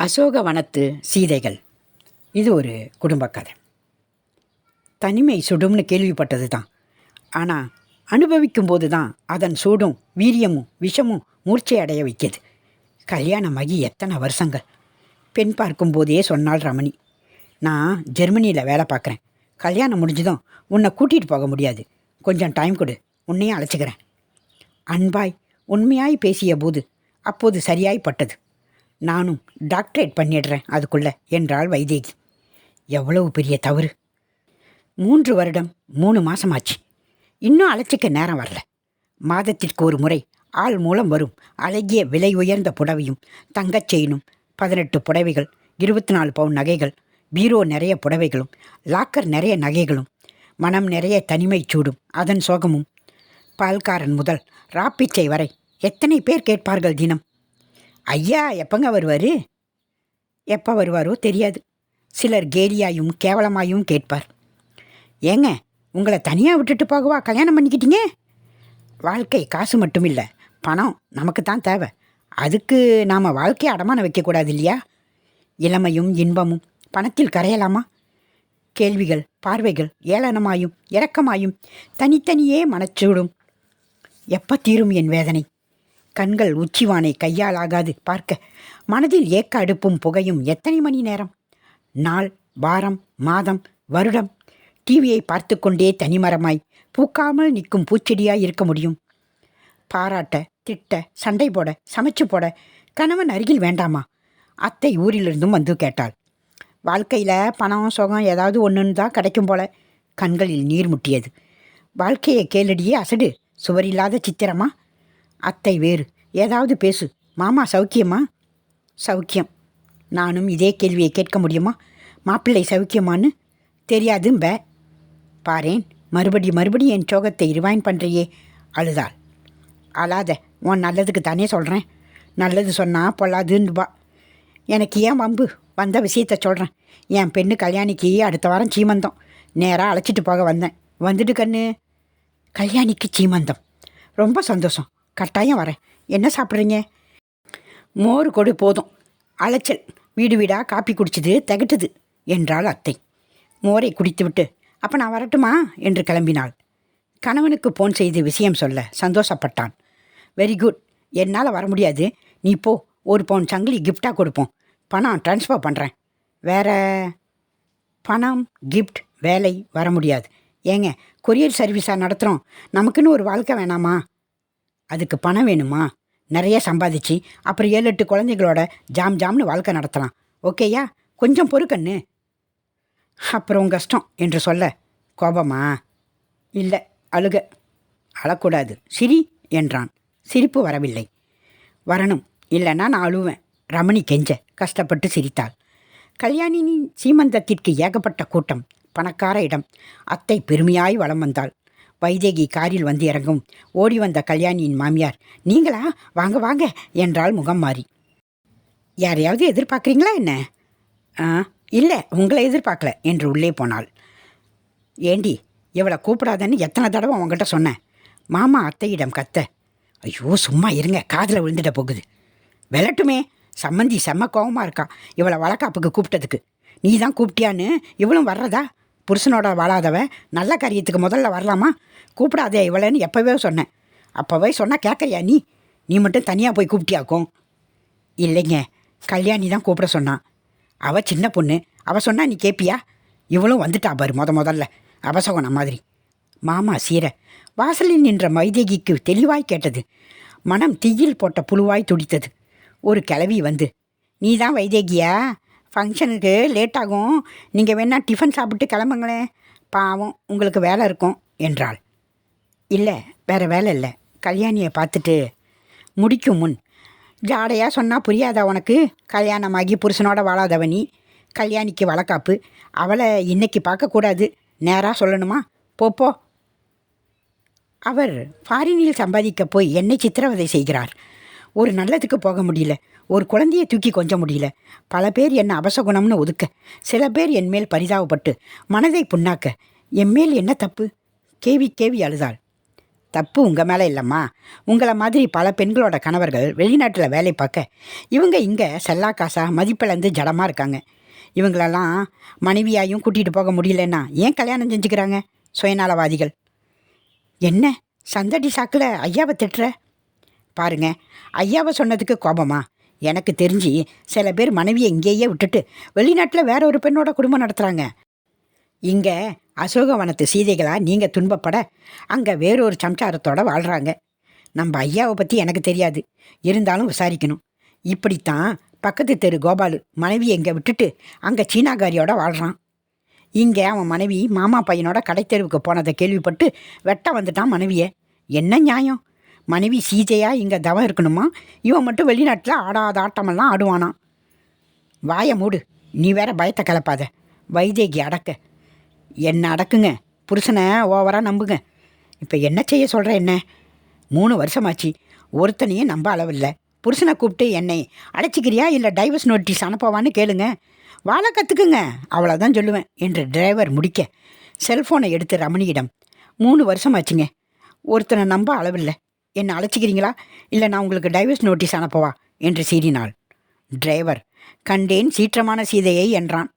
அசோகவனத்து சீதைகள். இது ஒரு குடும்ப கதை. தனிமை சுடும்னு கேள்விப்பட்டது தான். ஆனால் அனுபவிக்கும்போது தான் அதன் சூடும் வீரியமும் விஷமும் மூர்ச்சை அடைய வைக்கிது. கல்யாணமாகி எத்தனை வருஷங்கள். பெண் பார்க்கும்போதே சொன்னாள் ரமணி, நான் ஜெர்மனியில் வேலை பார்க்குறேன், கல்யாணம் முடிஞ்சதும் உன்னை கூட்டிகிட்டு போக முடியாது, கொஞ்சம் டைம் கொடு, உன்னையும் அழைச்சிக்கிறேன். அன்பாய் உண்மையாய் பேசிய போது அப்போது சரியாய் பட்டது. நானும் டாக்டரேட் பண்ணிடுறேன் அதுக்குள்ளே என்றாள் வைதேகி. எவ்வளவு பெரிய தவறு. 3 வருடம் 3 மாதமாச்சு, இன்னும் அழைச்சிக்க நேரம் வரல. மாதத்திற்கு ஒரு முறை ஆள் மூலம் வரும் அழகிய விலை உயர்ந்த புடவையும் தங்கச் செயினும் 18 புடவைகள், 24 பவுன் நகைகள், பீரோ நிறைய புடவைகளும், லாக்கர் நிறைய நகைகளும், மனம் நிறைய தனிமை சூடும் அதன் சோகமும். பால்காரன் முதல் ராப்பிச்சை வரை எத்தனை பேர் கேட்பார்கள் தினம், ஐயா எப்பங்க வருவார்? எப்போ வருவாரோ தெரியாது. சிலர் கேலியாயும் கேவலமாயும் கேட்பார், ஏங்க உங்களை தனியாக விட்டுட்டு போகவா கல்யாணம் பண்ணிக்கிட்டீங்க? வாழ்க்கை காசு மட்டும் இல்லை, பணம் நமக்கு தான் தேவை. அதுக்கு நாம் வாழ்க்கையை அடமானம் வைக்கக்கூடாது இல்லையா? இளமையும் இன்பமும் பணத்தில் கரையலாமா? கேள்விகள் பார்வைகள் ஏளனமாயும் இரக்கமாயும் தனித்தனியே மனச்சூடும். எப்போ தீரும் என் வேதனை? கண்கள் உச்சிவானை கையால் ஆகாது பார்க்க, மனதில் ஏக்க அடுப்பும் புகையும் எத்தனை மணி நேரம்? நாள், வாரம், மாதம், வருடம் டிவியை பார்த்து கொண்டே தனிமரமாய் பூக்காமல் நிற்கும் பூச்செடியாய் இருக்க முடியும்? பாராட்ட, திட்ட, சண்டை போட, சமைச்சு போட கணவன் அருகில் வேண்டாமா? அத்தை ஊரிலிருந்தும் வந்து கேட்டாள். வாழ்க்கையில் பணம் சுகம் ஏதாவது ஒன்றுன்னு தான் கிடைக்கும் போல. கண்களில் நீர் முட்டியது. வாழ்க்கையை கேளடியே அசடு, சுவரில்லாத சித்திரமா? அத்தை வேறு ஏதாவது பேசு. மாமா சௌக்கியமா? சௌக்கியம். நானும் இதே கேள்வியை கேட்க முடியுமா? மாப்பிள்ளை சௌக்கியமான்னு தெரியாதும்ப. பாரேன், மறுபடி என் சோகத்தை ரிவைண்ட் பண்ணுறியே. அழுதாள். அழாத, உன் நல்லதுக்கு தானே சொல்கிறேன். நல்லது சொன்னால் பொல்லாதுன்னுபா. எனக்கு ஏன் வம்பு? வந்த விஷயத்த சொல்கிறேன். என் பெண்ணு கல்யாணிக்கு அடுத்த வாரம் சீமந்தம். நேராக அழைச்சிட்டு போக வந்தேன். வந்துட்டு கண்ணு. கல்யாணிக்கு சீமந்தம்? ரொம்ப சந்தோஷம், கட்டாயம் வரேன். என்ன சாப்பிட்றீங்க? மோர் கொடு போதும். அலைச்சல். வீடு வீடாக காப்பி குடிச்சது திகட்டுது என்றாள் அத்தை. மோரை குடித்துவிட்டு அப்போ நான் வரட்டுமா என்று கிளம்பினாள். கணவனுக்கு ஃபோன் செய்து விஷயம் சொல்ல சந்தோஷப்பட்டான். வெரி குட், என்னால் வர முடியாது, நீ போ. 1 பவுன் சங்கிலி கிஃப்டாக கொடுப்போம். பணம் ட்ரான்ஸ்ஃபர் பண்ணுறேன். வேற? பணம் கிஃப்ட் வேலை வர முடியாது. ஏங்க கொரியர் சர்வீஸாக நடத்துகிறோம், நமக்குன்னு ஒரு வாழ்க்கை வேணாமா? அதுக்கு பணம் வேணுமா? நிறைய சம்பாதிச்சு அப்புறம் 7-8 குழந்தைகளோட ஜாம்னு வாழ்க்கை நடத்தலாம். ஓகேயா? கொஞ்சம் பொறுக்கண்ணு. அப்புறம் கஷ்டம் என்று சொல்ல கோபமா? இல்லை, அழுக. அழக்கூடாது, சிரி என்றான். சிரிப்பு வரவில்லை. வரணும், இல்லைன்னா நான் அழுவேன். ரமணி கெஞ்ச கஷ்டப்பட்டு சிரித்தாள். கல்யாணியின் சீமந்தத்திற்கு ஏகப்பட்ட கூட்டம், பணக்கார இடம். அத்தை பெருமையாய் வலம் வந்தாள். வைதேகி காரில் வந்து இறங்கும். ஓடி வந்த கல்யாணியின் மாமியார், நீங்களா? வாங்க வாங்க என்றால் முகம் மாறி. யாரையாவது எதிர்பார்க்குறீங்களா என்ன? இல்லை, உங்களை எதிர்பார்க்கல என்று உள்ளே போனாள். ஏண்டி இவளை கூப்பிடாதன்னு எத்தனை தடவை உங்ககிட்ட சொன்னேன்? மாமா அத்தையிடம் கத்த. ஐயோ சும்மா இருங்க, காதில் விழுந்துட போகுது. விளட்டுமே, சம்மந்தி செம்ம கோவமாக இருக்கா இவளை வளக்காப்புக்கு கூப்பிட்டதுக்கு. நீ தான் கூப்பிட்டியான்னு இவளும் வர்றதா? புருஷனோட வாழாதவ நல்ல காரியத்துக்கு முதல்ல வரலாமா? கூப்பிடாதே இவளைன்னு எப்போவே சொன்னேன். அப்போவே சொன்னால் கேட்கறியா நீ? நீ மட்டும் தனியாக போய் கூப்பிட்டியாக்கும். இல்லைங்க, கல்யாணி தான் கூப்பிட சொன்னான். அவள் சின்ன பொண்ணு, அவள் சொன்னா நீ கேட்பியா? இவளும் வந்துட்டா பாரு முதல்ல அவசகுணம் மாதிரி. மாமா சீர. வாசலில் நின்ற வைதேகிக்கு தெளிவாய் கேட்டது. மனம் தீயில் போட்ட புழுவாய் துடித்தது. ஒரு கிளவி வந்து, நீ தான் வைதேகியா? ஃபங்க்ஷனுக்கு லேட் ஆகும், நீங்கள் வேணால் டிஃபன் சாப்பிட்டு கிளம்புங்களேன், பாவம் உங்களுக்கு வேலை இருக்கும் என்றாள். இல்லை, வேறு வேலை இல்லை, கல்யாணியை பார்த்துட்டு முடிக்கும் முன். ஜாடையாக சொன்னால் புரியாதா உனக்கு? கல்யாணமாகி புருஷனோட வாழாதவனி. கல்யாணிக்கு வளக்காப்பு. அவளை இன்னைக்கு பார்க்கக்கூடாது, நேராக சொல்லணுமா? போப்போ. அவர் ஃபாரினில் சம்பாதிக்க போய் என்னை சித்திரவதை செய்கிறார். ஒரு நல்லதுக்கு போக முடியல, ஒரு குழந்தையை தூக்கி கொஞ்ச முடியல. பல பேர் என்னை அபசகுணம்னு ஒதுக்க, சில பேர் என் மேல் பரிதாபப்பட்டு மனதை புண்ணாக்க, என் மேல் என்ன தப்பு? கேவி அழுதாள். தப்பு உங்கள் மேலே இல்லைம்மா. உங்களை மாதிரி பல பெண்களோட கணவர்கள் வெளிநாட்டில் வேலை பார்க்க இவங்க இங்கே செல்லா காசா மதிப்பிழந்து ஜடமாக இருக்காங்க. இவங்களெல்லாம் மனைவியாயும் கூட்டிகிட்டு போக முடியலன்னா ஏன் கல்யாணம் செஞ்சுக்கிறாங்க? சுயநலவாதிகள். என்ன சந்தடி சாக்கில் ஐயாவை திட்டுற? பாருங்க, ஐயாவை சொன்னதுக்கு கோபமா? எனக்கு தெரிஞ்சு சில பேர் மனைவியை இங்கேயே விட்டுட்டு வெளிநாட்டில் வேற ஒரு பெண்ணோட குடும்பம் நடத்துகிறாங்க. இங்கே அசோகவனத்து சீதைகளாக நீங்கள் துன்பப்பட அங்கே வேறொரு சம்சாரத்தோடு வாழ்கிறாங்க. நம்ம ஐயாவை பற்றி எனக்கு தெரியாது, இருந்தாலும் விசாரிக்கணும். இப்படித்தான் பக்கத்து தெரு கோபாலு மனைவியை இங்கே விட்டுட்டு அங்கே சீனாகாரியோட வாழ்கிறான். இங்கே அவன் மனைவி மாமா பையனோட கடைத்தெருவுக்கு போனதை கேள்விப்பட்டு வெட்ட வந்துட்டான் மனைவியை. என்ன நியாயம்? மனைவி சீதையாக இங்கே தவம் இருக்கணுமா? இவன் மட்டும் வெளிநாட்டில் ஆடாத ஆட்டமெல்லாம் ஆடுவானான். வாயை மூடு, நீ வேற பயத்தை கலப்பாத. வைதேகி அடக்க. என்ன அடக்குங்க, புருஷனை ஓவராக நம்புங்க. இப்போ என்ன செய்ய சொல்கிற? என்ன 3 வருஷமாச்சு, ஒருத்தனையும் நம்ப அளவில்லை. புருஷனை கூப்பிட்டு என்னை அழைச்சிக்கிறியா இல்லை டைவர்ஸ் நோட்டீஸ் அனுப்பவான்னு கேளுங்க. வாழ கற்றுக்குங்க, அவ்வளோதான் சொல்லுவேன் என்று டிரைவர் முடிக்க செல்ஃபோனை எடுத்து ரமணியிடம், 3 வருஷமாச்சுங்க, ஒருத்தனை நம்ப அளவில்லை. என்னை அழைச்சிக்கிறீங்களா இல்லை நான் உங்களுக்கு டைவர்ஸ் நோட்டீஸ் அனுப்பவா என்று சீறினாள். டிரைவர், கண்டேன் சீற்றமான சீதையை என்றான்.